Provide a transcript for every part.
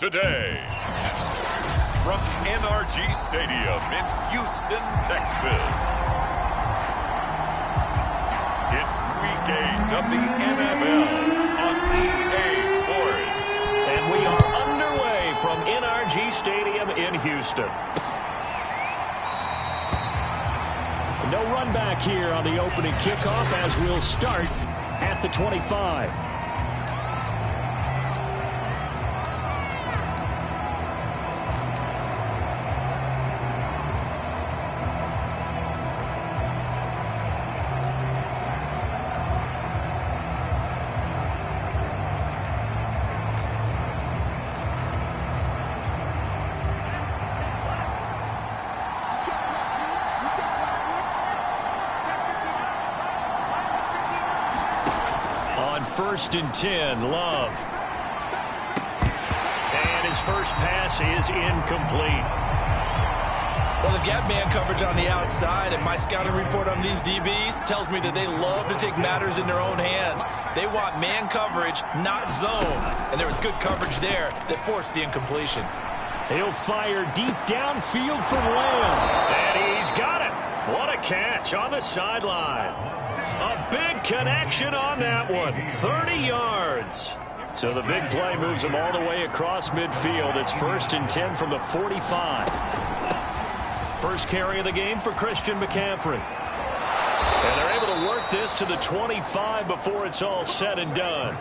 today. From NRG Stadium in Houston, Texas. It's Week 8 of the NFL on EA Sports. And we are underway from NRG Stadium in Houston. No run back here on the opening kickoff as we'll start at the 25. First and 10, Love. And his first pass is incomplete. Well, they've got man coverage on the outside, and my scouting report on these DBs tells me that they love to take matters in their own hands. They want man coverage, not zone. And there was good coverage there that forced the incompletion. He'll fire deep downfield from Lamb. And he's got it. What a catch on the sideline. A big connection on that one. 30 yards. So the big play moves him all the way across midfield. It's first and 10 from the 45. First carry of the game for Christian McCaffrey. And they're able to work this to the 25 before it's all said and done.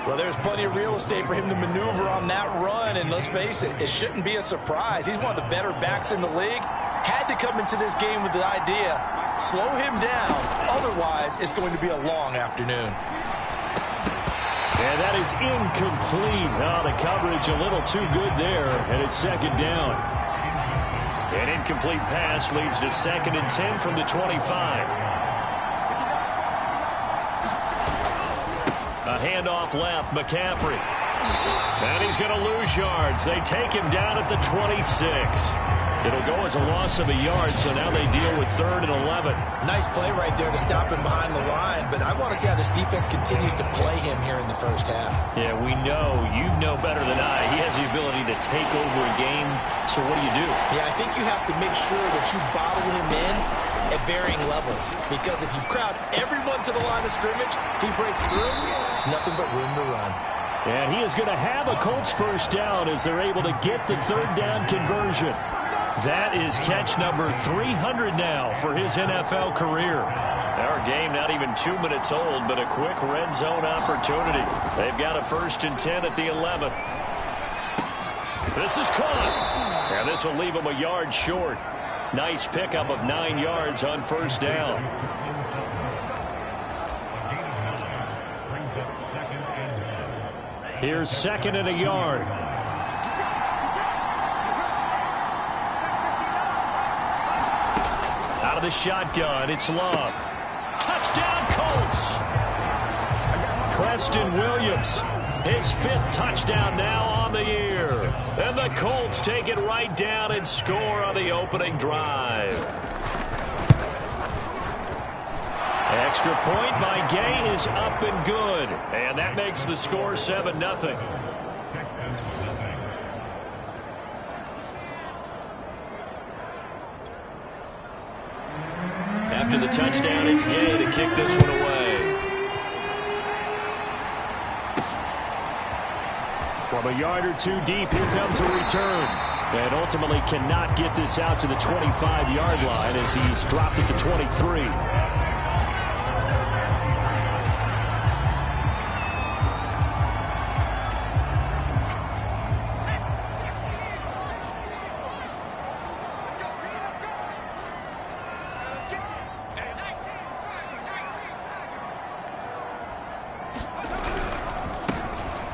Well, there's plenty of real estate for him to maneuver on that run. And let's face it, it shouldn't be a surprise. He's one of the better backs in the league. Had to come into this game with the idea, slow him down. Otherwise, it's going to be a long afternoon. And that is incomplete. Oh, the coverage a little too good there, and it's second down. An incomplete pass leads to second and 10 from the 25. A handoff left, McCaffrey. And he's going to lose yards. They take him down at the 26. It'll go as a loss of a yard, so now they deal with third and 11. Nice play right there to stop him behind the line, but I want to see how this defense continues to play him here in the first half. Yeah, we know. You know better than I. He has the ability to take over a game, so what do? Yeah, I think you have to make sure that you bottle him in at varying levels, because if you crowd everyone to the line of scrimmage, if he breaks through, there's nothing but room to run. And he is going to have a Colts first down as they're able to get the third down conversion. That is catch number 300 now for his NFL career. Our game not even 2 minutes old, but a quick red zone opportunity. They've got a first and 10 at the 11. This is caught. And this will leave him a yard short. Nice pickup of 9 yards on first down. Here's second and a yard. Out of the shotgun, it's Love. Touchdown, Colts! Preston Williams, his 5th touchdown now on the year. And the Colts take it right down and score on the opening drive. Extra point by Gay is up and good. And that makes the score 7-0. After the touchdown, it's Gay to kick this one away. From a yard or two deep, here comes a return. And ultimately cannot get this out to the 25-yard line as he's dropped at the 23.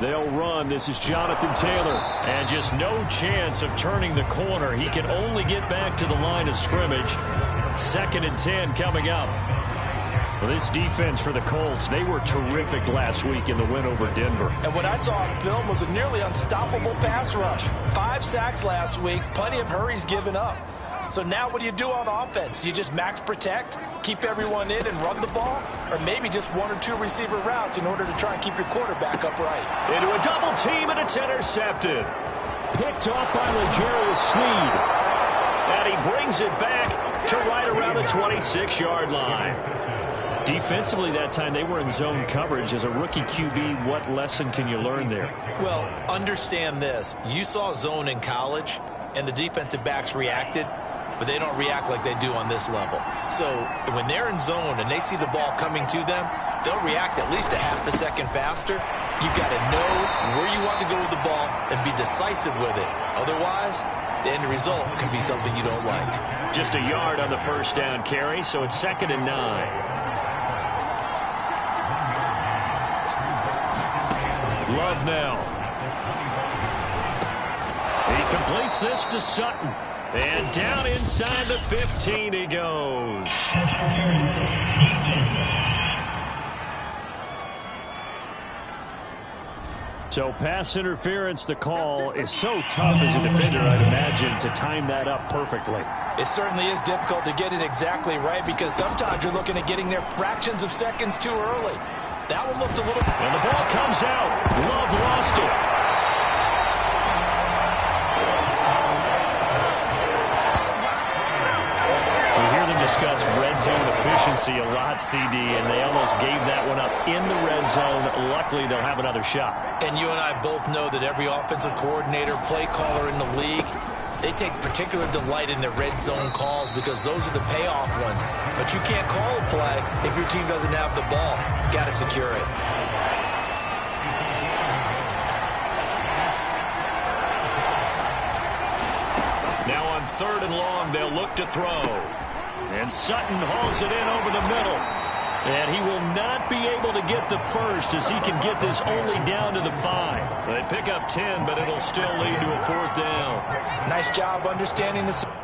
They'll run. This is Jonathan Taylor. And just no chance of turning the corner. He can only get back to the line of scrimmage. Second and 10 coming up. Well, this defense for the Colts, they were terrific last week in the win over Denver. And what I saw on film was a nearly unstoppable pass rush. 5 sacks last week. Plenty of hurries given up. So now what do you do on offense? You just max protect, keep everyone in and run the ball, or maybe just one or two receiver routes in order to try and keep your quarterback upright. Into a double team, and it's intercepted. Picked off by L'Jarius Sneed. And he brings it back to right around the 26-yard line. Defensively that time, they were in zone coverage. As a rookie QB, what lesson can you learn there? Well, understand this. You saw zone in college, and the defensive backs reacted, but they don't react like they do on this level. So when they're in zone and they see the ball coming to them, they'll react at least a half a second faster. You've got to know where you want to go with the ball and be decisive with it. Otherwise, the end result can be something you don't like. Just a yard on the first down carry, so it's 2nd and 9. Love now. He completes this to Sutton. And down inside the 15 he goes. So pass interference, the call is so tough as a defender, I'd imagine, to time that up perfectly. It certainly is difficult to get it exactly right because sometimes you're looking at getting there fractions of seconds too early. That one looked a little... And the ball comes out. Love lost it. We hear them discuss red zone efficiency a lot, CD, and they almost gave that one up in the red zone. Luckily, they'll have another shot. And you and I both know that every offensive coordinator, play caller in the league, they take particular delight in their red zone calls because those are the payoff ones. But you can't call a play if your team doesn't have the ball. You got to secure it. Now on 3rd and long, they'll look to throw. And Sutton hauls it in over the middle. And he will not be able to get the first as he can get this only down to the 5. They pick up 10, but it'll still lead to a 4th down. Nice job understanding the...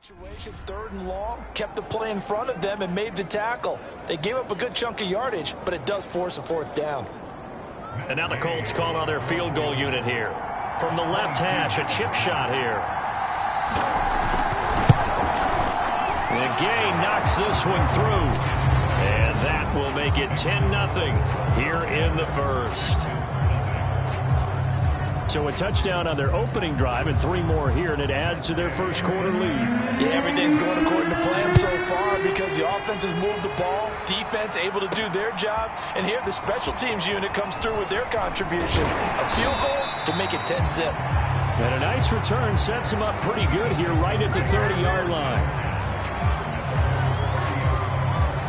Situation, 3rd and long, kept the play in front of them and made the tackle. They gave up a good chunk of yardage, but it does force a 4th down. And now the Colts call on their field goal unit here. From the left hash, a chip shot here. And Gay knocks this one through. And that will make it 10-0 here in the first. So a touchdown on their opening drive and 3 more here, and it adds to their first quarter lead. Yeah, everything's going according to plan so far because the offense has moved the ball, defense able to do their job, and here the special teams unit comes through with their contribution. A field goal to make it 10-zip. And a nice return sets him up pretty good here right at the 30-yard line.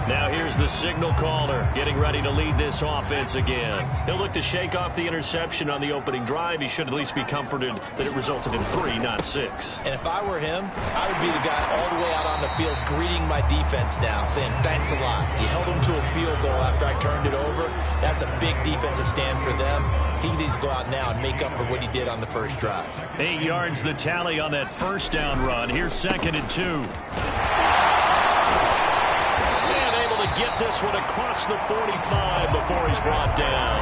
Now here's the signal caller getting ready to lead this offense again. He'll look to shake off the interception on the opening drive. He should at least be comforted that it resulted in 3, not 6. And if I were him, I would be the guy all the way out on the field greeting my defense now, saying thanks a lot. You held them to a field goal after I turned it over. That's a big defensive stand for them. He needs to go out now and make up for what he did on the first drive. 8 yards the tally on that first down run. Here's 2nd and 2. And able to get this one across the 45 before he's brought down.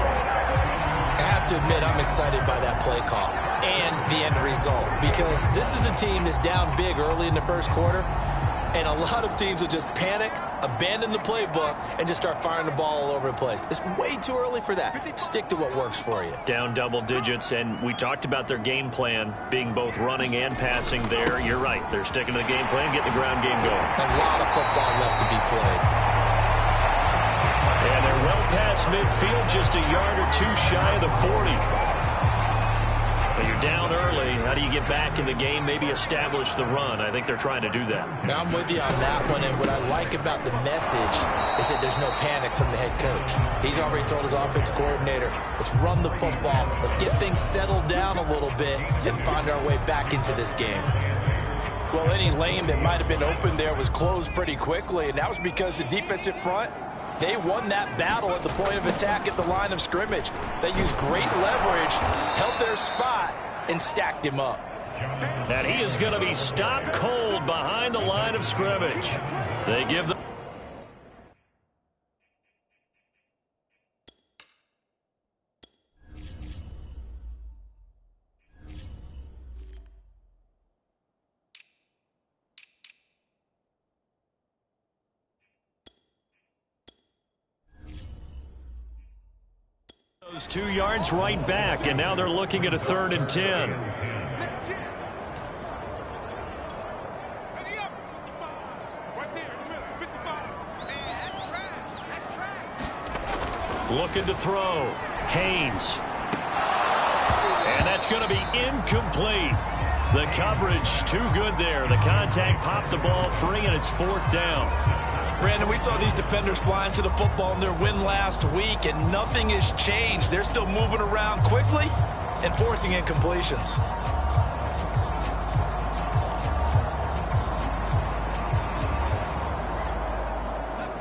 I have to admit, I'm excited by that play call and the end result, because this is a team that's down big early in the first quarter, and a lot of teams will just panic, abandon the playbook, and just start firing the ball all over the place. It's way too early for that. Stick to what works for you. Down double digits, and we talked about their game plan being both running and passing there. You're right. They're sticking to the game plan, getting the ground game going. A lot of football left to be played. And they're well past midfield, just a yard or two shy of the 40. But you're down early. How do you get back in the game, maybe establish the run? I think they're trying to do that. Now, I'm with you on that one, and what I like about the message is that there's no panic from the head coach. He's already told his offensive coordinator, let's run the football, let's get things settled down a little bit and find our way back into this game. Well, any lane that might have been open there was closed pretty quickly, and that was because the defensive front, they won that battle at the point of attack at the line of scrimmage. They used great leverage, held their spot, and stacked him up. And he is going to be stopped cold behind the line of scrimmage. They give the... Those 2 yards right back, and now they're looking at a 3rd and 10. Looking to throw. Haynes. And that's going to be incomplete. The coverage too good there. The contact popped the ball free, and it's 4th down. Brandon, we saw these defenders flying to the football in their win last week, and nothing has changed. They're still moving around quickly and forcing incompletions.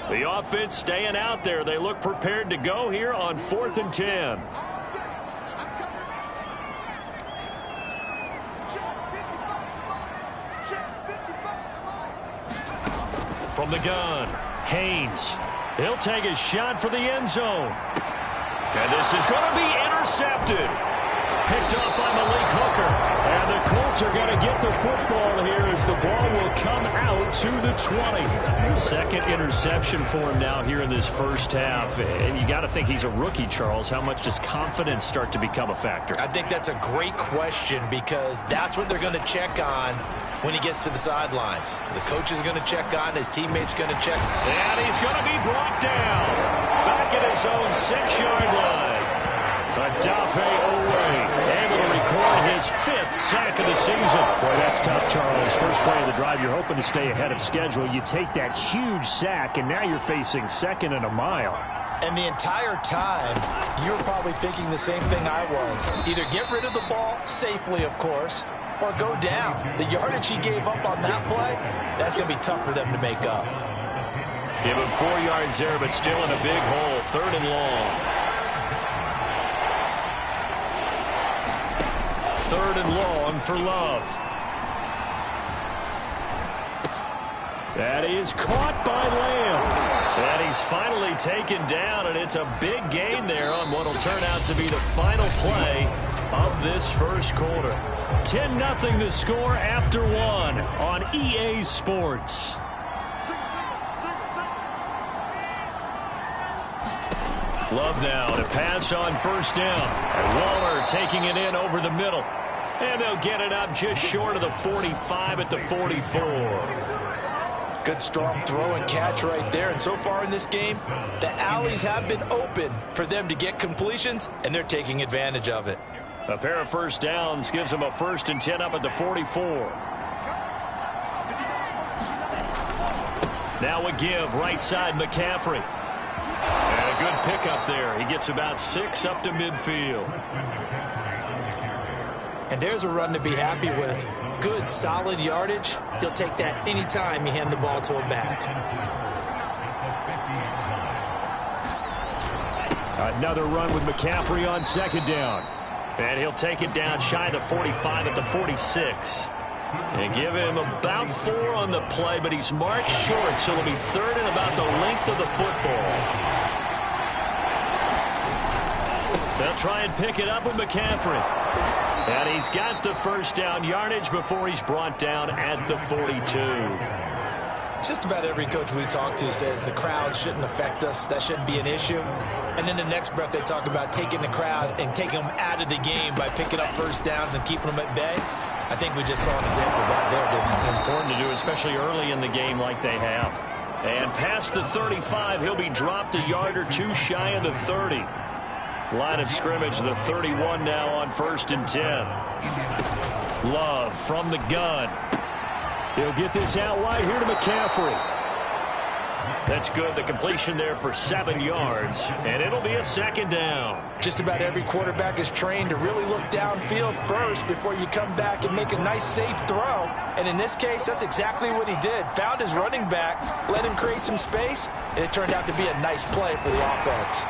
The offense staying out there. They look prepared to go here on 4th and 10. From the gun, Haynes. He'll take a shot for the end zone. And this is going to be intercepted. Picked off by Malik Hooker. And the Colts are going to get the football here as the ball will come out to the 20. Second interception for him now here in this first half. And you got to think he's a rookie, Charles. How much does confidence start to become a factor? I think that's a great question, because that's what they're going to check on when he gets to the sidelines. The coach is going to check on, his teammates going to check. And he's going to be brought down. Back at his own 6-yard line. Adafe Owe able to record his 5th sack of the season. Boy, that's tough, Charles. First play of the drive, you're hoping to stay ahead of schedule. You take that huge sack, and now you're facing 2nd and a mile. And the entire time, you're probably thinking the same thing I was. Either get rid of the ball, safely, of course, or go down. The yardage he gave up on that play, that's going to be tough for them to make up. Give him 4 yards there, but still in a big hole. 3rd and long. 3rd and long for Love. That is caught by Lamb. And he's finally taken down, and it's a big gain there on what will turn out to be the final play of this first quarter. 10-0 the score after 1 on EA Sports. Love now to pass on first down. And Waller taking it in over the middle. And they'll get it up just short of the 45 at the 44. Good strong throw and catch right there. And so far in this game, the alleys have been open for them to get completions, and they're taking advantage of it. A pair of first downs gives them a 1st and 10 up at the 44. Now a give right side McCaffrey. And a good pickup there. He gets about 6 up to midfield. And there's a run to be happy with. Good, solid yardage. He'll take that anytime you hand the ball to him back. Another run with McCaffrey on second down. And he'll take it down shy of the 45 at the 46. And give him about 4 on the play, but he's marked short, so it'll be third and about the length of the football. They'll try and pick it up with McCaffrey. And he's got the first down yardage before he's brought down at the 42. Just about every coach we talk to says the crowd shouldn't affect us. That shouldn't be an issue. And then the next breath they talk about taking the crowd and taking them out of the game by picking up first downs and keeping them at bay. I think we just saw an example of that there, didn't we? Important to do, especially early in the game like they have. And past the 35, he'll be dropped a yard or two shy of the 30. Line of scrimmage, the 31 now on 1st and 10. Love from the gun. He'll get this out wide here to McCaffrey. That's good. The completion there for 7 yards, and it'll be a second down. Just about every quarterback is trained to really look downfield first before you come back and make a nice, safe throw. And in this case, that's exactly what he did. Found his running back, let him create some space, and it turned out to be a nice play for the offense.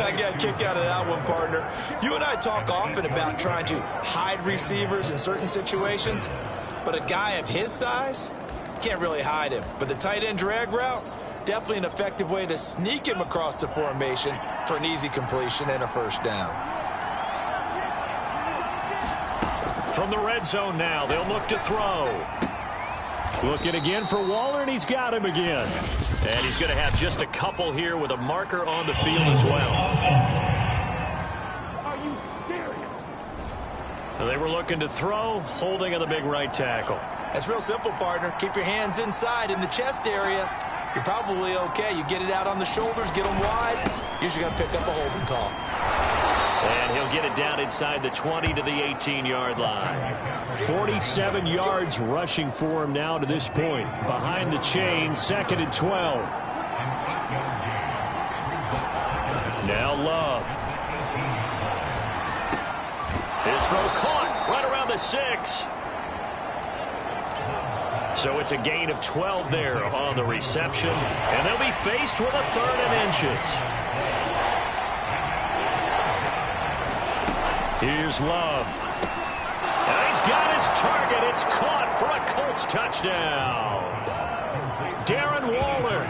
I got a kick out of that one, partner. You and I talk often about trying to hide receivers in certain situations, but a guy of his size, can't really hide him. But the tight end drag route, definitely an effective way to sneak him across the formation for an easy completion and a first down. From the red zone now, they'll look to throw. Looking again for Waller, and he's got him again. And he's going to have just a couple here with a marker on the field as well. Are you serious? They were looking to throw, holding on the big right tackle. That's real simple, partner. Keep your hands inside in the chest area. You're probably okay. You get it out on the shoulders, get them wide. Usually going to pick up a holding call. And he'll get it down inside the 20 to the 18-yard line. 47 yards rushing for him now to this point. Behind the chain, 2nd and 12. Now Love. His throw caught right around the 6. So it's a gain of 12 there on the reception. And they'll be faced with a 3rd and inches. Here's Love. And he's got his target. It's caught for a Colts touchdown. Darren Waller,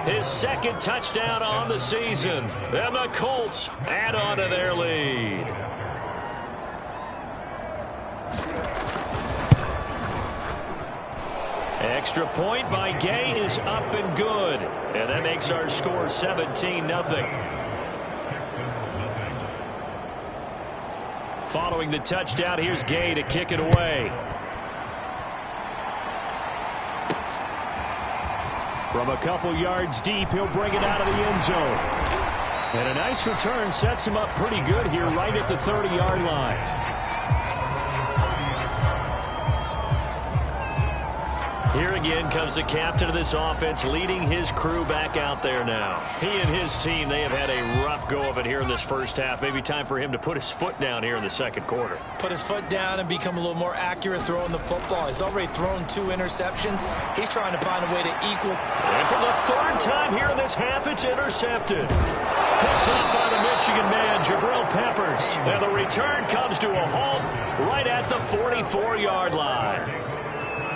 his 2nd touchdown on the season. And the Colts add on to their lead. Extra point by Gay is up and good. And that makes our score 17-0. Following the touchdown, here's Gay to kick it away. From a couple yards deep, he'll bring it out of the end zone. And a nice return sets him up pretty good here right at the 30-yard line. Here again comes the captain of this offense, leading his crew back out there now. He and his team, they have had a rough go of it here in this first half. Maybe time for him to put his foot down here in the 2nd quarter. Put his foot down and become a little more accurate throwing the football. He's already thrown 2 interceptions. He's trying to find a way to equal. And for the 3rd time here in this half, it's intercepted. Picked up by the Michigan man, Jabril Peppers. And the return comes to a halt right at the 44-yard line.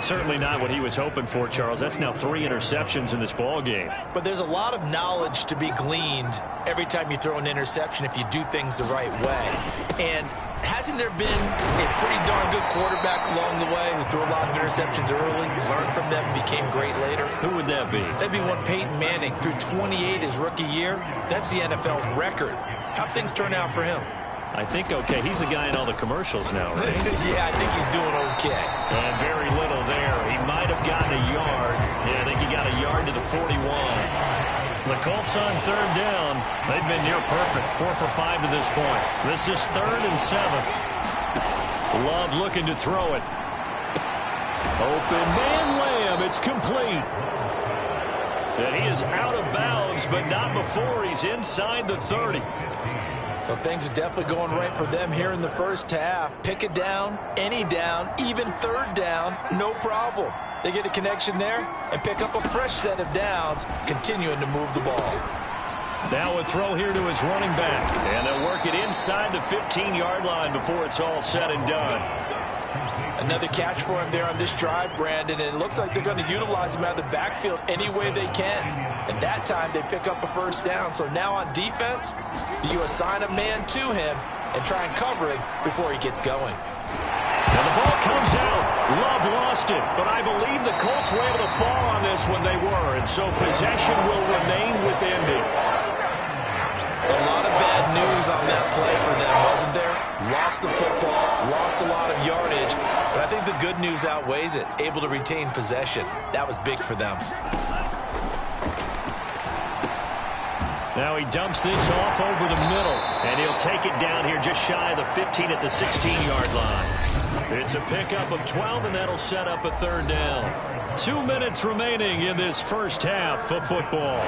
Certainly not what he was hoping for, Charles. That's now 3 interceptions in this ball game. But there's a lot of knowledge to be gleaned every time you throw an interception if you do things the right way. And hasn't there been a pretty darn good quarterback along the way who threw a lot of interceptions early, learned from them, and became great later? Who would that be? That'd be one Peyton Manning. Threw 28 his rookie year. That's the NFL record. How'd things turn out for him? I think okay. He's the guy in all the commercials now, right? Yeah, I think he's doing okay. And very little there. He might have gotten a yard. Yeah, I think he got a yard to the 41. The Colts on 3rd down. They've been near perfect. 4 for 5 to this point. This is 3rd and 7. Love looking to throw it. Open man Lamb. It's complete. And he is out of bounds, but not before he's inside the 30. Well, things are definitely going right for them here in the first half. Pick it down, any down, even 3rd down, no problem. They get a connection there and pick up a fresh set of downs, continuing to move the ball. Now a throw here to his running back. And they'll work it inside the 15-yard line before it's all said and done. Another catch for him there on this drive, Brandon, and it looks like they're going to utilize him out of the backfield any way they can. And that time they pick up a first down. So now on defense, do you assign a man to him and try and cover him before he gets going? And the ball comes out. Love lost it, but I believe the Colts were able to fall on this when they were, and so possession will remain with Indy. A lot of bad news on that play for them, wasn't there? Lost the football, lost a lot of yardage, but I think the good news outweighs it. Able to retain possession. That was big for them. Now he dumps this off over the middle, and he'll take it down here just shy of the 15 at the 16-yard line. It's a pickup of 12, and that'll set up a third down. 2 minutes remaining in this first half of football.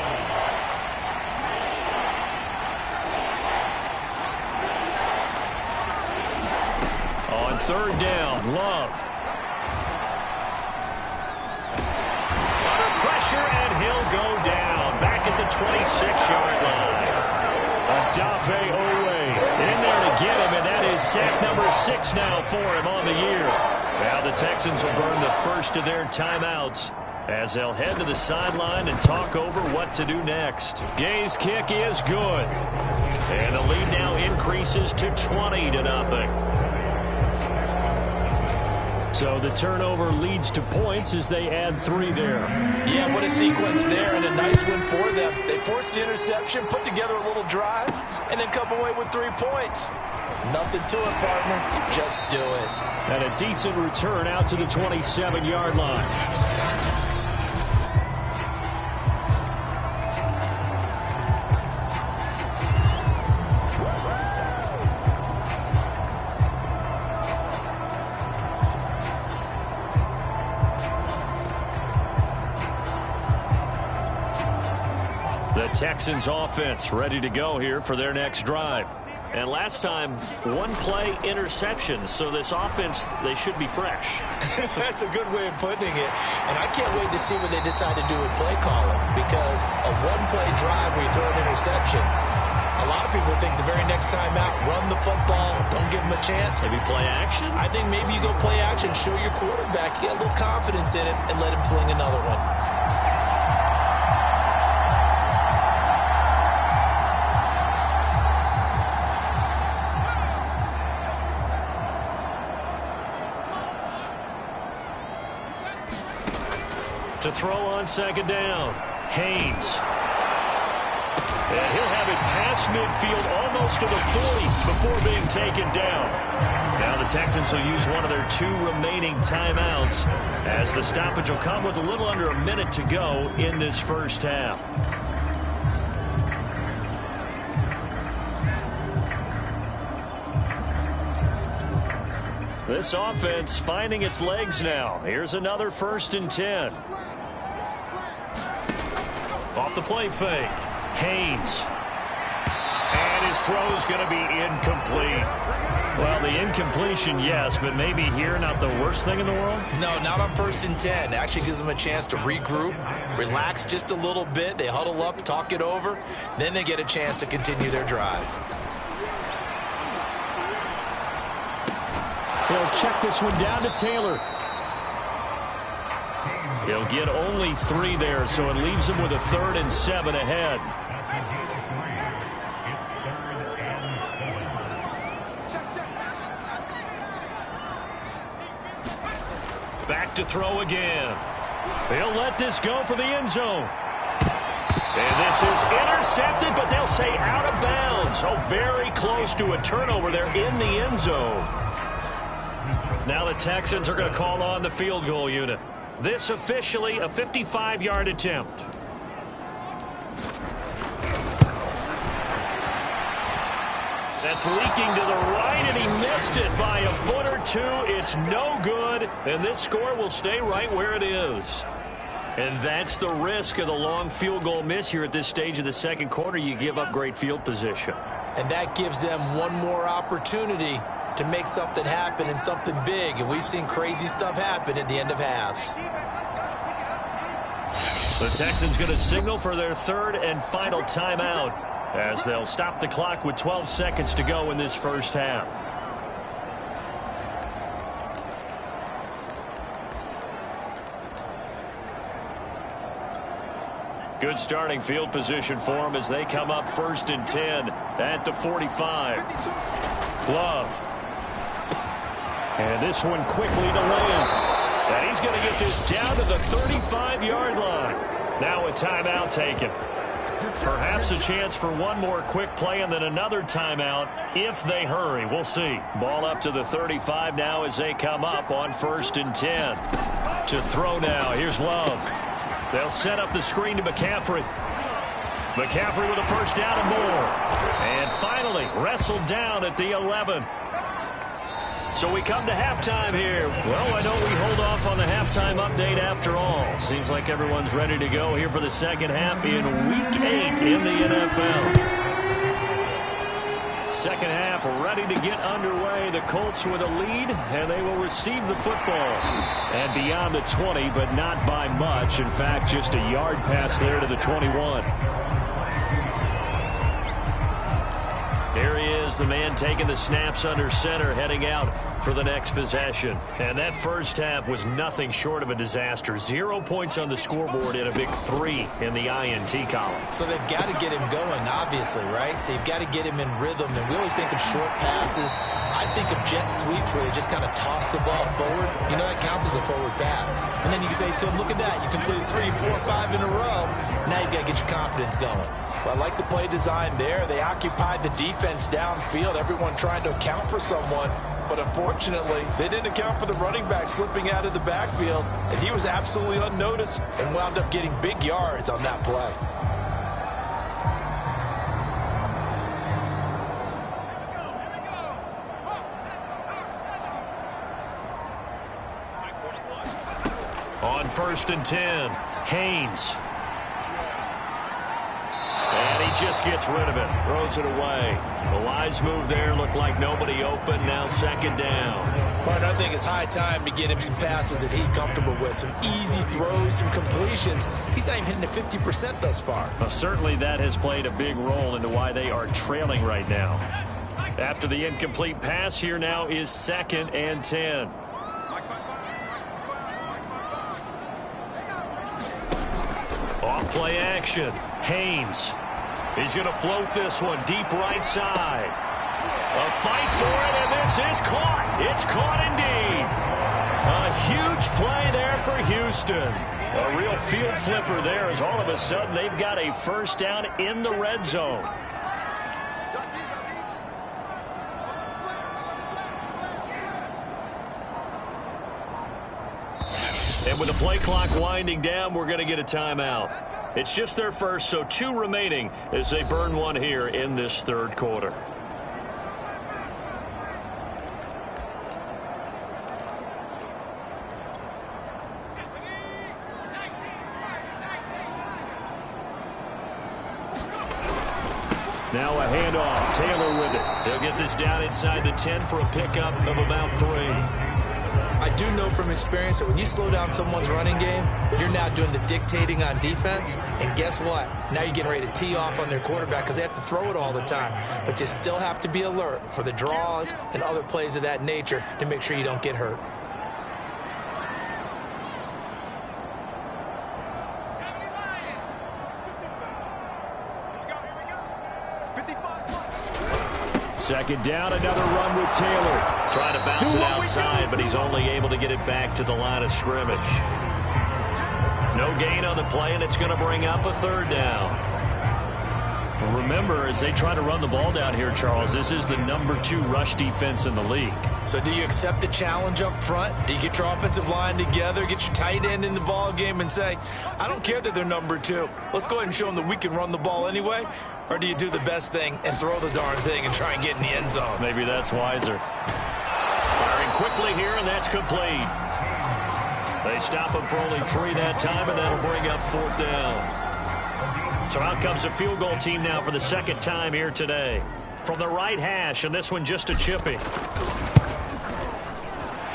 On third down, Love. Under pressure, and he'll go down. Back at the 26-yard line. Odafe Owe in there to get him, and that is sack number 6 now for him on the year. Now the Texans will burn the first of their timeouts as they'll head to the sideline and talk over what to do next. Gay's kick is good. And the lead now increases to 20-0. So the turnover leads to points as they add 3 there. Yeah, what a sequence there, and a nice one for them. They forced the interception, put together a little drive, and then come away with 3 points. Nothing to it, partner. Just do it. And a decent return out to the 27-yard line. Texans offense ready to go here for their next drive. And last time, 1-play interceptions, so this offense, they should be fresh. That's a good way of putting it. And I can't wait to see what they decide to do with play calling, because a 1-play drive where you throw an interception, a lot of people think the very next time out, run the football, don't give them a chance. Maybe play action? I think maybe you go play action, show your quarterback, get a little confidence in him, and let him fling another one. To throw on second down, Haynes. And he'll have it past midfield almost to the 40 before being taken down. Now the Texans will use one of their 2 remaining timeouts as the stoppage will come with a little under a minute to go in this first half. This offense finding its legs now. Here's another 1st and 10. Off the play fake. Haynes. And his throw is going to be incomplete. Well, the incompletion, yes, but maybe here not the worst thing in the world? No, not on 1st and 10. It actually gives them a chance to regroup, relax just a little bit. They huddle up, talk it over. Then they get a chance to continue their drive. He'll check this one down to Taylor. He'll get only 3 there, so it leaves him with a 3rd and 7 ahead. Back to throw again. He'll let this go for the end zone. And this is intercepted, but they'll say out of bounds. Oh, very close to a turnover there in the end zone. Now the Texans are going to call on the field goal unit. This officially a 55-yard attempt. That's leaking to the right, and he missed it by a foot or 2. It's no good, and this score will stay right where it is. And that's the risk of the long field goal miss here at this stage of the second quarter. You give up great field position. And that gives them one more opportunity to make something happen and something big, and we've seen crazy stuff happen at the end of halves. The Texans going to signal for their third and final timeout as they'll stop the clock with 12 seconds to go in this first half. Good starting field position for them as they come up 1st and 10 at the 45. Love. And this one quickly to Lamb. And he's going to get this down to the 35-yard line. Now a timeout taken. Perhaps a chance for one more quick play and then another timeout if they hurry. We'll see. Ball up to the 35 now as they come up on 1st and 10. To throw now. Here's Love. They'll set up the screen to McCaffrey. McCaffrey with a first down and more. And finally wrestled down at the 11. So we come to halftime here. Well, I know we hold off on the halftime update after all. Seems like everyone's ready to go here for the second half in Week 8 in the NFL. Second half ready to get underway. The Colts with a lead, and they will receive the football. And beyond the 20, but not by much. In fact, just a yard pass there to the 21. Here he is, the man taking the snaps under center, heading out for the next possession. And that first half was nothing short of a disaster. 0 points on the scoreboard and a big 3 in the INT column. So they've got to get him going, obviously, right? So you've got to get him in rhythm. And we always think of short passes. I think of jet sweeps where they just kind of toss the ball forward. You know, that counts as a forward pass. And then you can say to him, look at that. You completed 3, 4, 5 in a row. Now you've got to get your confidence going. Well, I like the play design there. They occupied the defense downfield, everyone trying to account for someone. But unfortunately, they didn't account for the running back slipping out of the backfield, and he was absolutely unnoticed and wound up getting big yards on that play. On 1st and 10, Haynes. And he just gets rid of it, throws it away. The wise move there, looked like nobody open, now 2nd down. Martin, I think it's high time to get him some passes that he's comfortable with, some easy throws, some completions. He's not even hitting the 50% thus far. Well, certainly that has played a big role into why they are trailing right now. After the incomplete pass, here now is 2nd and 10. Off play action, Haynes. He's going to float this one deep right side. A fight for it, and this is caught. It's caught indeed. A huge play there for Houston. A real field flipper there as all of a sudden they've got a first down in the red zone. And with the play clock winding down, we're going to get a timeout. It's just their first, so 2 remaining as they burn one here in this 3rd quarter. Now a handoff. Taylor with it. They'll get this down inside the 10 for a pickup of about 3. I do know from experience that when you slow down someone's running game, you're now doing the dictating on defense. And guess what? Now you're getting ready to tee off on their quarterback because they have to throw it all the time. But you still have to be alert for the draws and other plays of that nature to make sure you don't get hurt. Second down, another run with Taylor. Trying to bounce it outside, but he's only able to get it back to the line of scrimmage. No gain on the play, and it's going to bring up a 3rd down. Remember, as they try to run the ball down here, Charles, this is the number 2 rush defense in the league. So do you accept the challenge up front? Do you get your offensive line together, get your tight end in the ball game and say, I don't care that they're number 2. Let's go ahead and show them that we can run the ball anyway? Or do you do the best thing and throw the darn thing and try and get in the end zone? Maybe that's wiser. Firing quickly here, and that's complete. They stop him for only 3 that time, and that'll bring up 4th down. So out comes a field goal team now for the 2nd time here today. from the right hash, and this one just a chipping.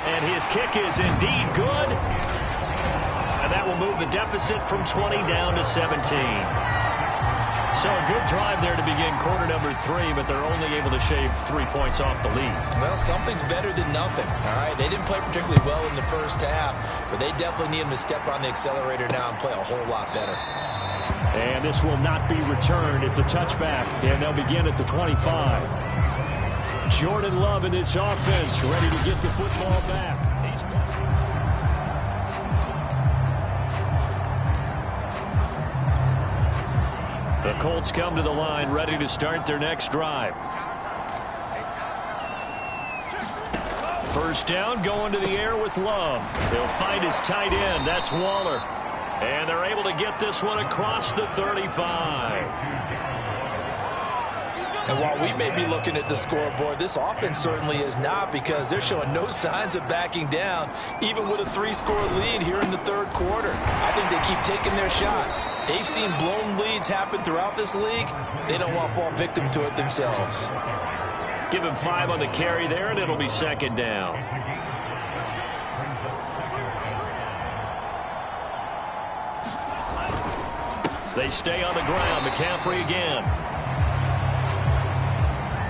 And his kick is indeed good. And that will move the deficit from 20 down to 17. So a good drive there to begin quarter number 3, but they're only able to shave 3 points off the lead. Well, something's better than nothing, all right? They didn't play particularly well in the first half, but they definitely need them to step on the accelerator now and play a whole lot better. And this will not be returned. It's a touchback, and they'll begin at the 25. Jordan Love in this offense, ready to get the football back. The Colts come to the line, ready to start their next drive. First down, going to the air with Love. He'll find his tight end. That's Waller. And they're able to get this one across the 35. And while we may be looking at the scoreboard, this offense certainly is not, because they're showing no signs of backing down, even with a 3-score lead here in the third quarter. I think they keep taking their shots. They've seen blown leads happen throughout this league. They don't want to fall victim to it themselves. Give him 5 on the carry there, and it'll be second down. They stay on the ground. McCaffrey again.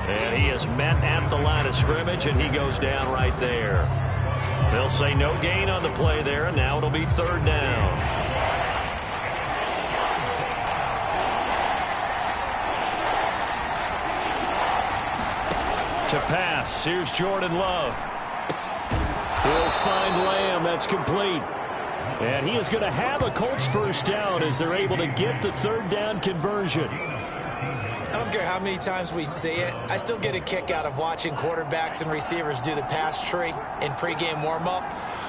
And he is met at the line of scrimmage, and he goes down right there. They'll say no gain on the play there, and now it'll be third down. To pass, here's Jordan Love. He'll find Lamb. That's complete. And he is going to have a Colts first down as they're able to get the third down conversion. I don't care how many times we see it. I still get a kick out of watching quarterbacks and receivers do the pass tree in pregame warm-up.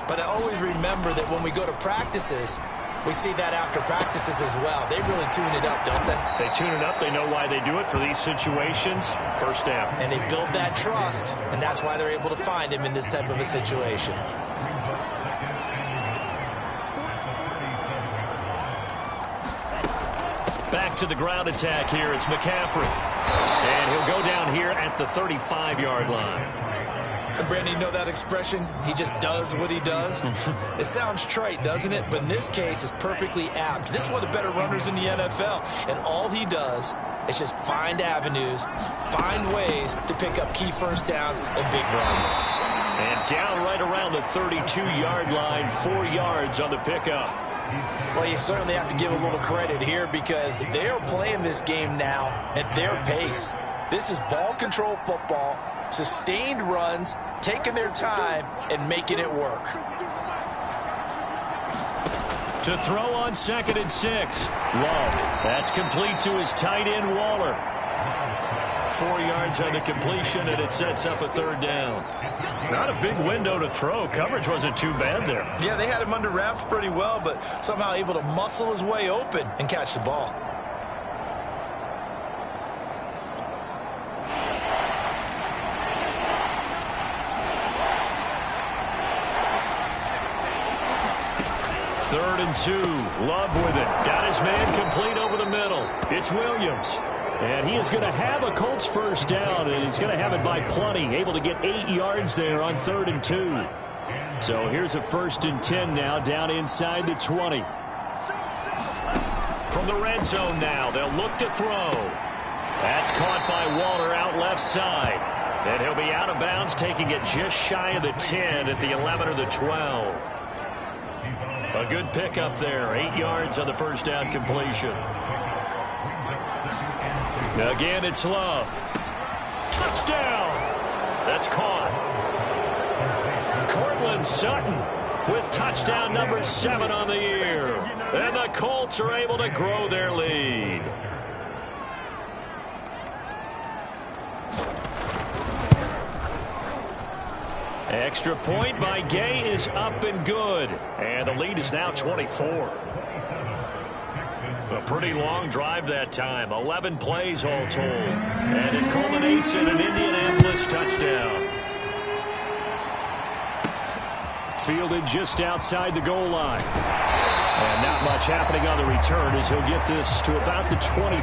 But I always remember that when we go to practices, we see that after practices as well. They really tune it up, don't they? They tune it up. They know why they do it for these situations. First down. And they build that trust, and that's why they're able to find him in this type of a situation. Back to the ground attack here. It's McCaffrey. And he'll go down here at the 35-yard line. And Brandon, you know that expression? He just does what he does? It sounds trite, doesn't it? But in this case, it's perfectly apt. This is one of the better runners in the NFL. And all he does is just find avenues, find ways to pick up key first downs and big runs. And down right around the 32-yard line, 4 yards on the pickup. Well, you certainly have to give a little credit here, because they are playing this game now at their pace. This is ball control football, sustained runs, taking their time, and making it work. To throw on 2nd and 6. Love. That's complete to his tight end, Waller. 4 yards on the completion, and it sets up a third down. Not a big window to throw. Coverage wasn't too bad there. Yeah, they had him under wraps pretty well, but somehow able to muscle his way open and catch the ball. Third and 2. Love with it. Got his man complete over the middle. It's Williams. And he is going to have a Colts first down, and he's going to have it by plenty. Able to get 8 yards there on 3rd and 2. So here's a 1st and 10 now, down inside the 20. From the red zone now, they'll look to throw. That's caught by Waller out left side. And he'll be out of bounds, taking it just shy of the 10 at the 11 or the 12. A good pickup there. 8 yards on the first down completion. Again, it's Love. Touchdown! That's caught. Cortland Sutton with touchdown number 7 on the year. And the Colts are able to grow their lead. Extra point by Gay is up and good. And the lead is now 24. A pretty long drive that time. 11 plays all told. And it culminates in an Indianapolis touchdown. Fielded just outside the goal line. And not much happening on the return as he'll get this to about the 23.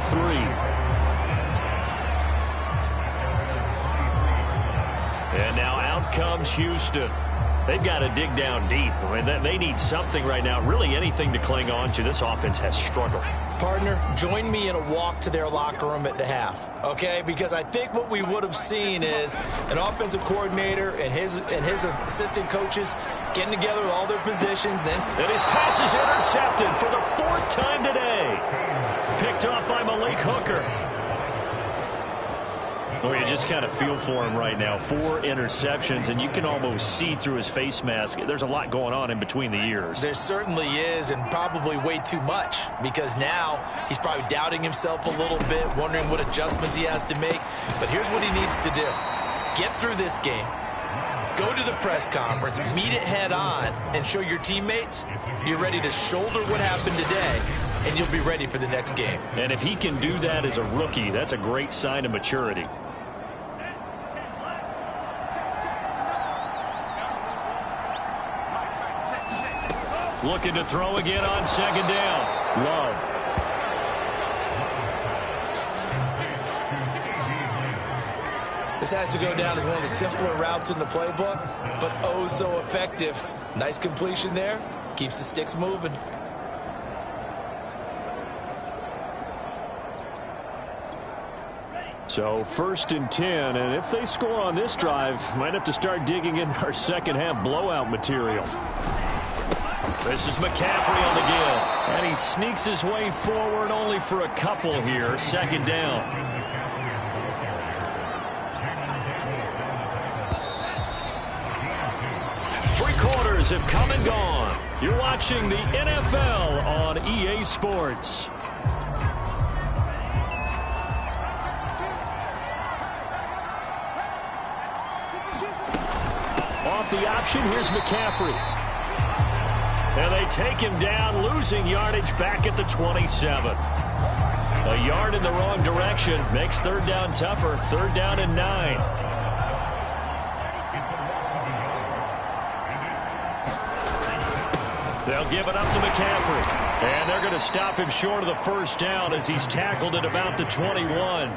comes Houston. They've got to dig down deep. I mean, they need something right now, really anything to cling on to. This offense has struggled. Partner, join me in a walk to their locker room at the half, okay? Because I think what we would have seen is an offensive coordinator and his assistant coaches getting together with all their positions. And his pass is intercepted for the 4th time today. Picked off by Malik Hooker. Well, you just kind of feel for him right now. 4 interceptions, and you can almost see through his face mask. There's a lot going on in between the ears. There certainly is, and probably way too much, because now he's probably doubting himself a little bit, wondering what adjustments he has to make. But here's what he needs to do. Get through this game. Go to the press conference, meet it head on, and show your teammates you're ready to shoulder what happened today, and you'll be ready for the next game. And if he can do that as a rookie, that's a great sign of maturity. Looking to throw again on 2nd down. Love. This has to go down as one of the simpler routes in the playbook, but oh so effective. Nice completion there. Keeps the sticks moving. So 1st and 10, and if they score on this drive, might have to start digging in our second half blowout material. This is McCaffrey on the give, and he sneaks his way forward only for a couple here. 2nd down. Three quarters have come and gone. You're watching the NFL on EA Sports. Off the option, here's McCaffrey. And they take him down, losing yardage back at the 27. A yard in the wrong direction makes 3rd down tougher. 3rd down and 9. They'll give it up to McCaffrey. And they're going to stop him short of the 1st down as he's tackled at about the 21.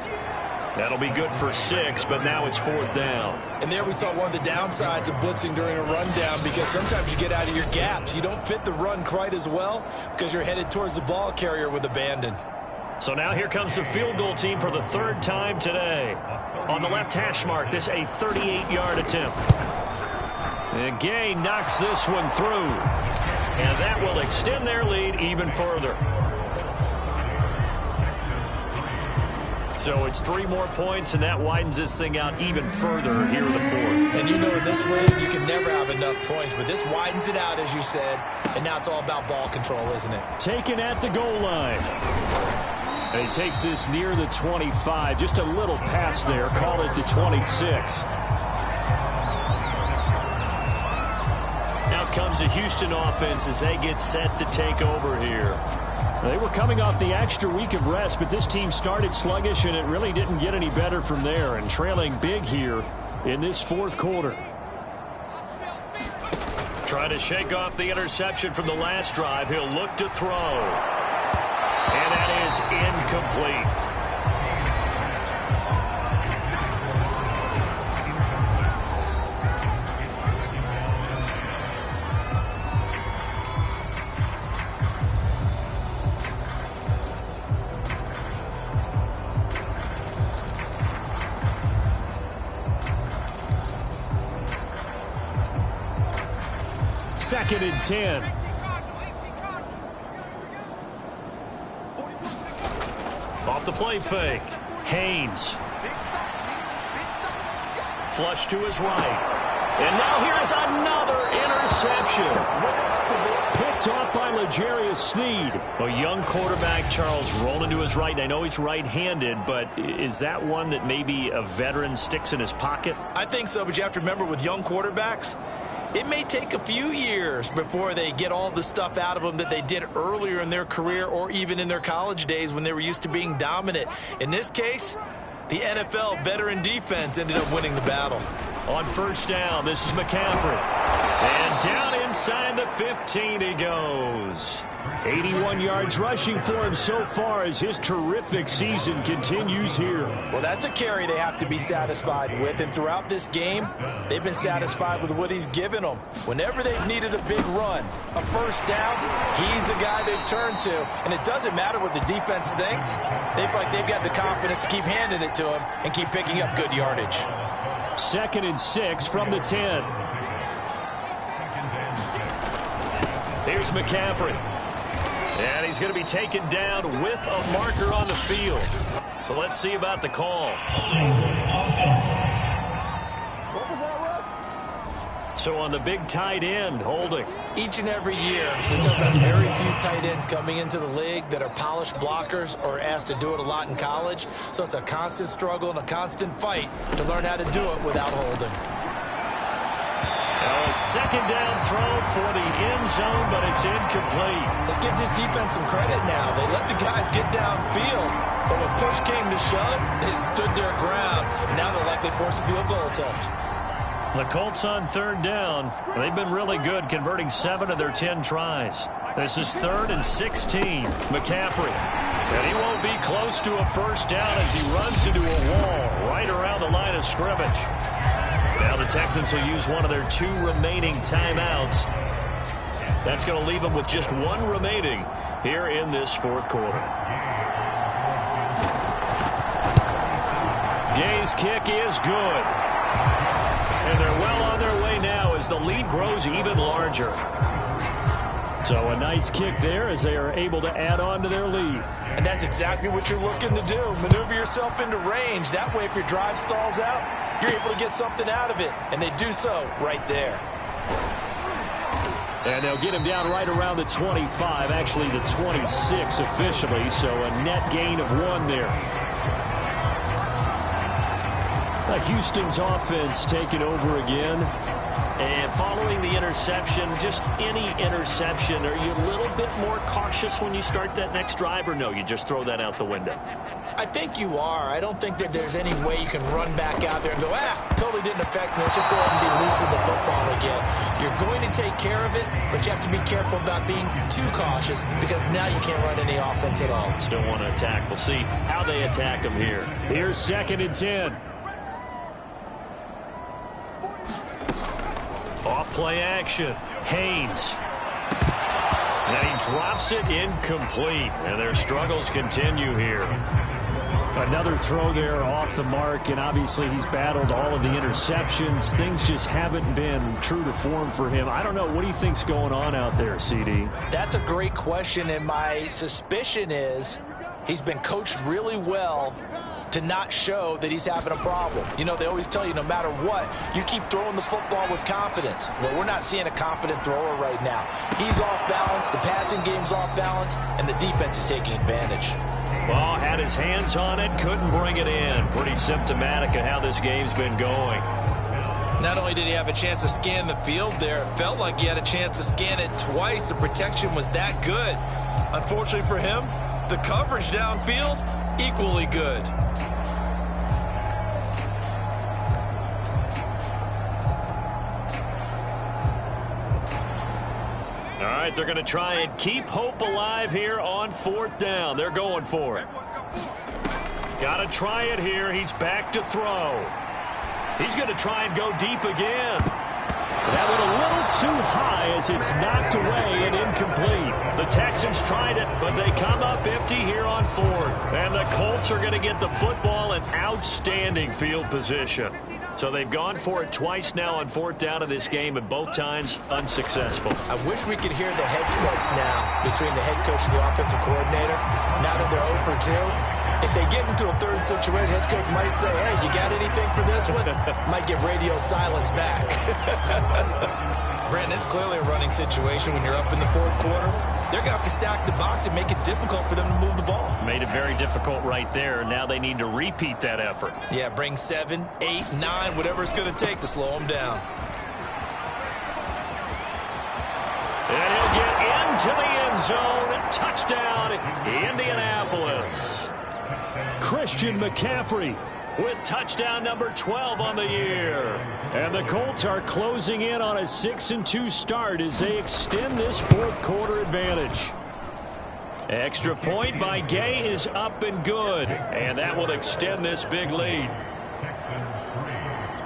That'll be good for 6, but now it's 4th down. And there we saw one of the downsides of blitzing during a rundown, because sometimes you get out of your gaps. You don't fit the run quite as well because you're headed towards the ball carrier with abandon. So now here comes the field goal team for the 3rd time today. On the left hash mark, this a 38-yard attempt. And Gay knocks this one through. And that will extend their lead even further. So it's 3 more points, and that widens this thing out even further here in the 4th. And you know in this league, you can never have enough points, but this widens it out, as you said, and now it's all about ball control, isn't it? Taken at the goal line. And he takes this near the 25. Just a little pass there. Call it the 26. Out comes the Houston offense as they get set to take over here. They were coming off the extra week of rest, but this team started sluggish, and it really didn't get any better from there, and trailing big here in this 4th quarter. Trying to shake off the interception from the last drive. He'll look to throw. And that is incomplete. Second and 10. Off the play fake. Haynes. Flush to his right. And now here's another interception. Picked off by L'Jarius Sneed. A young quarterback, Charles, rolling to his right. I know he's right-handed, but is that one that maybe a veteran sticks in his pocket? I think so, but you have to remember with young quarterbacks, it may take a few years before they get all the stuff out of them that they did earlier in their career or even in their college days when they were used to being dominant. In this case, the NFL veteran defense ended up winning the battle. On first down, this is McCaffrey. And down inside the 15 he goes. 81 yards rushing for him so far as his terrific season continues here. Well, that's a carry they have to be satisfied with, and throughout this game, they've been satisfied with what he's given them. Whenever they've needed a big run, a first down, he's the guy they've turned to. And it doesn't matter what the defense thinks. They've got the confidence to keep handing it to him and keep picking up good yardage. 2nd and 6 from the 10. Here's McCaffrey. And he's going to be taken down with a marker on the field. So let's see about the call. So on the big tight end, holding. Each and every year, we talk about very few tight ends coming into the league that are polished blockers or asked to do it a lot in college. So it's a constant struggle and a constant fight to learn how to do it without holding. A second down throw for the end zone, but it's incomplete. Let's give this defense some credit now. They let the guys get downfield, but when push came to shove, they stood their ground, and now they'll likely force a field goal attempt. The Colts on third down. They've been really good, converting 7 of their 10 tries. This is 3rd and 16. McCaffrey. And he won't be close to a first down as he runs into a wall right around the line of scrimmage. Now the Texans will use one of their 2 remaining timeouts. That's going to leave them with just 1 remaining here in this 4th quarter. Gay's kick is good. And they're well on their way now as the lead grows even larger. So a nice kick there as they are able to add on to their lead. And that's exactly what you're looking to do. Maneuver yourself into range. That way, if your drive stalls out, you're able to get something out of it. And they do so right there. And they'll get him down right around the 25, actually the 26 officially. So a net gain of 1 there. Houston's offense taking over again. And following the interception, just any interception, are you a little bit more cautious when you start that next drive, or no, you just throw that out the window? I think you are. I don't think that there's any way you can run back out there and go, totally didn't affect me. Let's just go ahead and be loose with the football again. You're going to take care of it, but you have to be careful about being too cautious because now you can't run any offense at all. Still want to attack. We'll see how they attack them here. Here's 2nd and 10. Off play action. Haynes. And he drops it incomplete. And their struggles continue here. Another throw there off the mark, and obviously he's battled all of the interceptions. Things just haven't been true to form for him. I don't know. What do you think's going on out there, CD? That's a great question, and my suspicion is he's been coached really well to not show that he's having a problem. You know, they always tell you no matter what, you keep throwing the football with confidence. Well, we're not seeing a confident thrower right now. He's off balance, the passing game's off balance, and the defense is taking advantage. Well, had his hands on it, couldn't bring it in. Pretty symptomatic of how this game's been going. Not only did he have a chance to scan the field there, it felt like he had a chance to scan it twice. The protection was that good. Unfortunately for him, the coverage downfield, equally good. All right, they're going to try and keep hope alive here on 4th down. They're going for it. Got to try it here. He's back to throw. He's going to try and go deep again. That went a little too high as it's knocked away and incomplete. The Texans tried it, but they come up empty here on 4th. And the Colts are going to get the football in outstanding field position. So they've gone for it twice now on 4th down in this game, and both times unsuccessful. I wish we could hear the headsets now between the head coach and the offensive coordinator. Now that they're 0 for 2, if they get into a third situation, head coach might say, hey, you got anything for this one? Might get radio silence back. Brandon, it's clearly a running situation when you're up in the 4th quarter. They're going to have to stack the box and make it difficult for them to move the ball. Made it very difficult right there. Now they need to repeat that effort. Yeah, bring 7, 8, 9, whatever it's going to take to slow them down. And he'll get into the end zone. Touchdown, Indianapolis. Christian McCaffrey with touchdown number 12 on the year. And the Colts are closing in on a 6-2 start as they extend this fourth quarter advantage. Extra point by Gay is up and good, and that will extend this big lead.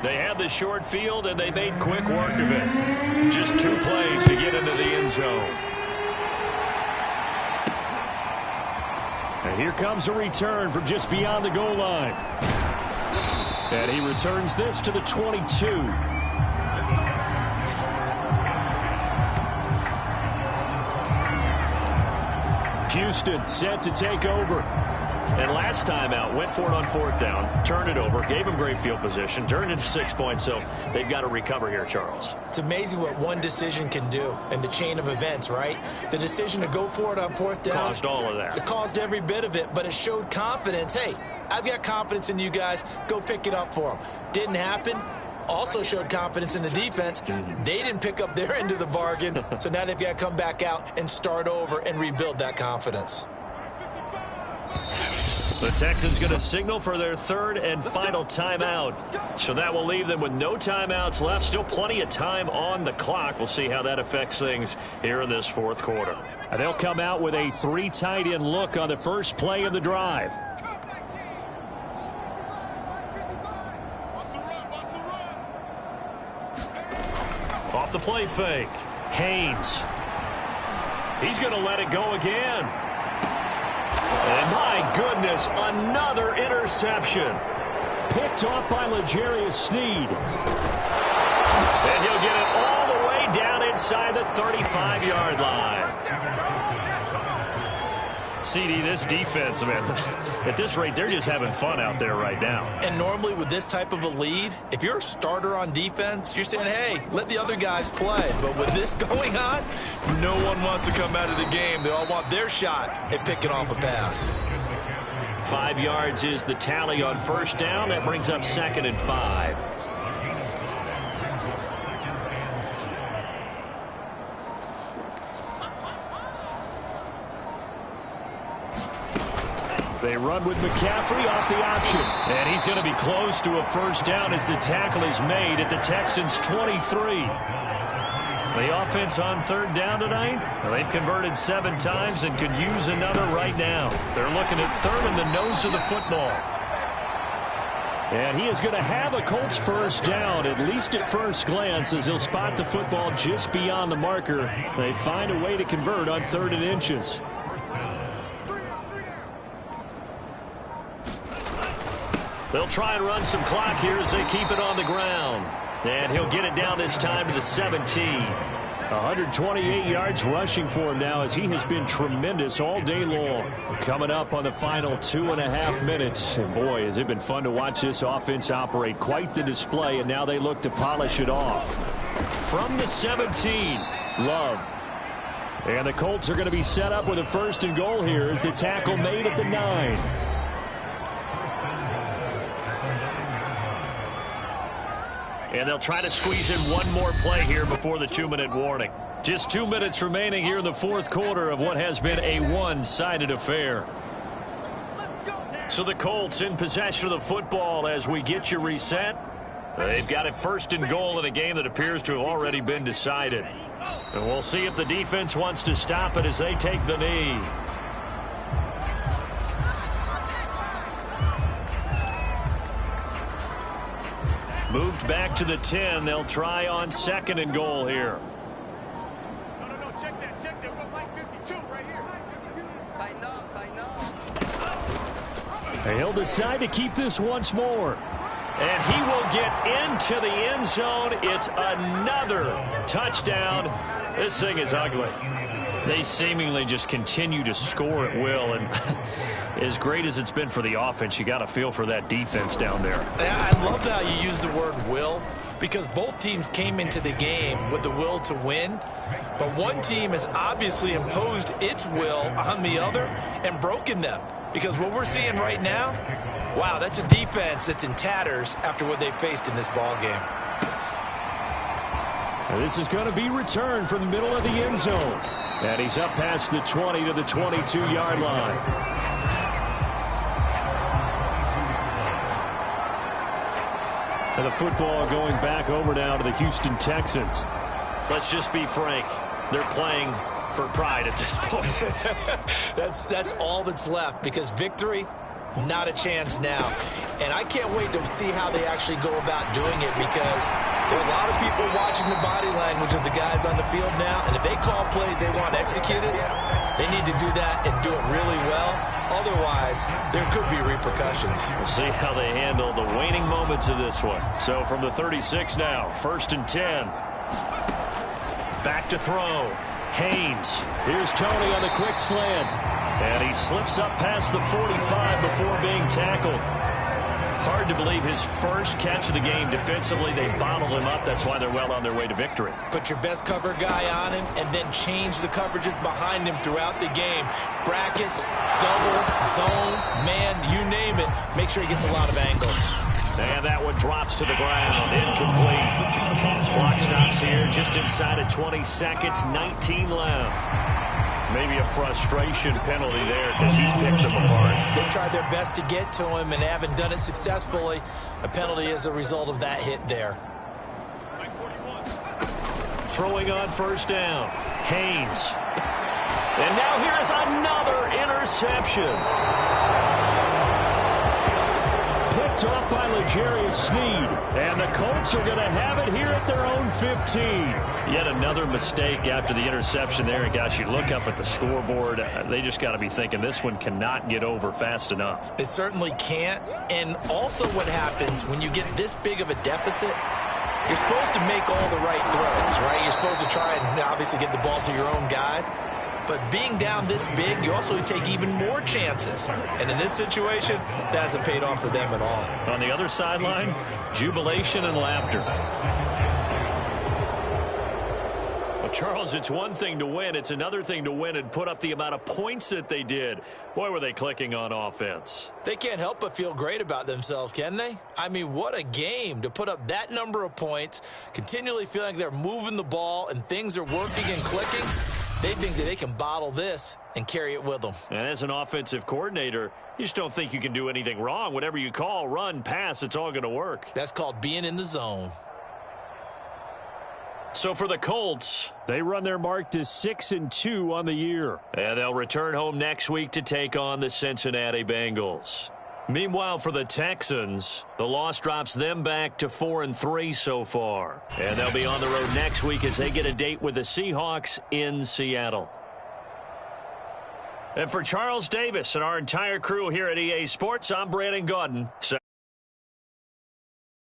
They had the short field, and they made quick work of it. Just 2 plays to get into the end zone. And here comes a return from just beyond the goal line. And he returns this to the 22. Houston set to take over. And last time out, went for it on 4th down, turned it over, gave him great field position, turned into 6 points, so they've got to recover here, Charles. It's amazing what one decision can do in the chain of events, right? The decision to go for it on 4th down. Caused all of that. It caused every bit of it, but it showed confidence. Hey, I've got confidence in you guys. Go pick it up for them. Didn't happen. Also showed confidence in the defense. They didn't pick up their end of the bargain, so now they've got to come back out and start over and rebuild that confidence. The Texans going to signal for their 3rd and final timeout. So that will leave them with no timeouts left. Still plenty of time on the clock. We'll see how that affects things here in this 4th quarter. And they'll come out with a 3 tight end look on the first play of the drive. Off the play fake. Haynes. He's going to let it go again. And my goodness, another interception. Picked off by L'Jarius Sneed. And he'll get it all the way down inside the 35-yard line. CD, this defense, man, at this rate, they're just having fun out there right now. And normally with this type of a lead, if you're a starter on defense, you're saying, hey, let the other guys play. But with this going on, no one wants to come out of the game. They all want their shot at picking off a pass. 5 yards is the tally on 1st down. That brings up 2nd and 5. They run with McCaffrey off the option. And he's going to be close to a 1st down as the tackle is made at the Texans' 23. The offense on 3rd down tonight, they've converted 7 times and could use another right now. They're looking at 3rd and the nose of the football. And he is going to have a Colts 1st down, at least at first glance, as he'll spot the football just beyond the marker. They find a way to convert on 3rd and inches. They'll try and run some clock here as they keep it on the ground. And he'll get it down this time to the 17. 128 yards rushing for him now as he has been tremendous all day long. Coming up on the final 2.5 minutes. And boy, has it been fun to watch this offense operate. Quite the display, and now they look to polish it off. From the 17, Love. And the Colts are going to be set up with a 1st and goal here as the tackle made at the 9. And they'll try to squeeze in one more play here before the 2-minute warning. Just 2 minutes remaining here in the 4th quarter of what has been a one-sided affair. So the Colts in possession of the football as we get you reset. They've got it 1st and goal in a game that appears to have already been decided. And we'll see if the defense wants to stop it as they take the knee. Moved back to the 10. They'll try on 2nd and goal here. No, check that. We're like 52 right here. Tighten up. And he'll decide to keep this once more. And he will get into the end zone. It's another touchdown. This thing is ugly. They seemingly just continue to score at will. And as great as it's been for the offense, you got to feel for that defense down there. I love how you use the word will, because both teams came into the game with the will to win. But one team has obviously imposed its will on the other and broken them. Because what we're seeing right now, wow, that's a defense that's in tatters after what they faced in this ball game. And this is going to be returned from the middle of the end zone. And he's up past the 20 to the 22-yard line. And the football going back over now to the Houston Texans. Let's just be frank. They're playing for pride at this point. That's all that's left, because victory, not a chance now. And I can't wait to see how they actually go about doing it, because there are a lot of people watching the body language of the guys on the field now, and if they call plays they want executed, they need to do that and do it really well. Otherwise, there could be repercussions. We'll see how they handle the waning moments of this one. So from the 36 now, 1st and 10. Back to throw. Haynes. Here's Tony on the quick slant. And he slips up past the 45 before being tackled. Hard to believe his first catch of the game defensively. They bottled him up. That's why they're well on their way to victory. Put your best cover guy on him and then change the coverages behind him throughout the game. Brackets, double, zone, man, you name it. Make sure he gets a lot of angles. And that one drops to the ground. Incomplete. Clock stops here just inside of 20 seconds. 19 left. Maybe a frustration penalty there because he's picked them apart. They tried their best to get to him and haven't done it successfully. A penalty is a result of that hit there. Throwing on 1st down. Haynes. And now here is another interception. Picked off by L'Jarius Sneed. And the Colts are going to have it here at their own 15. Yet another mistake after the interception there. And, gosh, you look up at the scoreboard. They just got to be thinking this one cannot get over fast enough. It certainly can't. And also what happens when you get this big of a deficit, you're supposed to make all the right throws, right? You're supposed to try and obviously get the ball to your own guys. But being down this big, you also take even more chances. And in this situation, that hasn't paid off for them at all. On the other sideline, jubilation and laughter. Well, Charles, it's one thing to win. It's another thing to win and put up the amount of points that they did. Boy, were they clicking on offense. They can't help but feel great about themselves, can they? I mean, what a game to put up that number of points, continually feeling like they're moving the ball and things are working and clicking. They think that they can bottle this and carry it with them. And as an offensive coordinator, you just don't think you can do anything wrong. Whatever you call, run, pass, it's all going to work. That's called being in the zone. So for the Colts, they run their mark to 6-2 on the year. And they'll return home next week to take on the Cincinnati Bengals. Meanwhile, for the Texans, the loss drops them back to 4-3 so far. And they'll be on the road next week as they get a date with the Seahawks in Seattle. And for Charles Davis and our entire crew here at EA Sports, I'm Brandon Gaudin.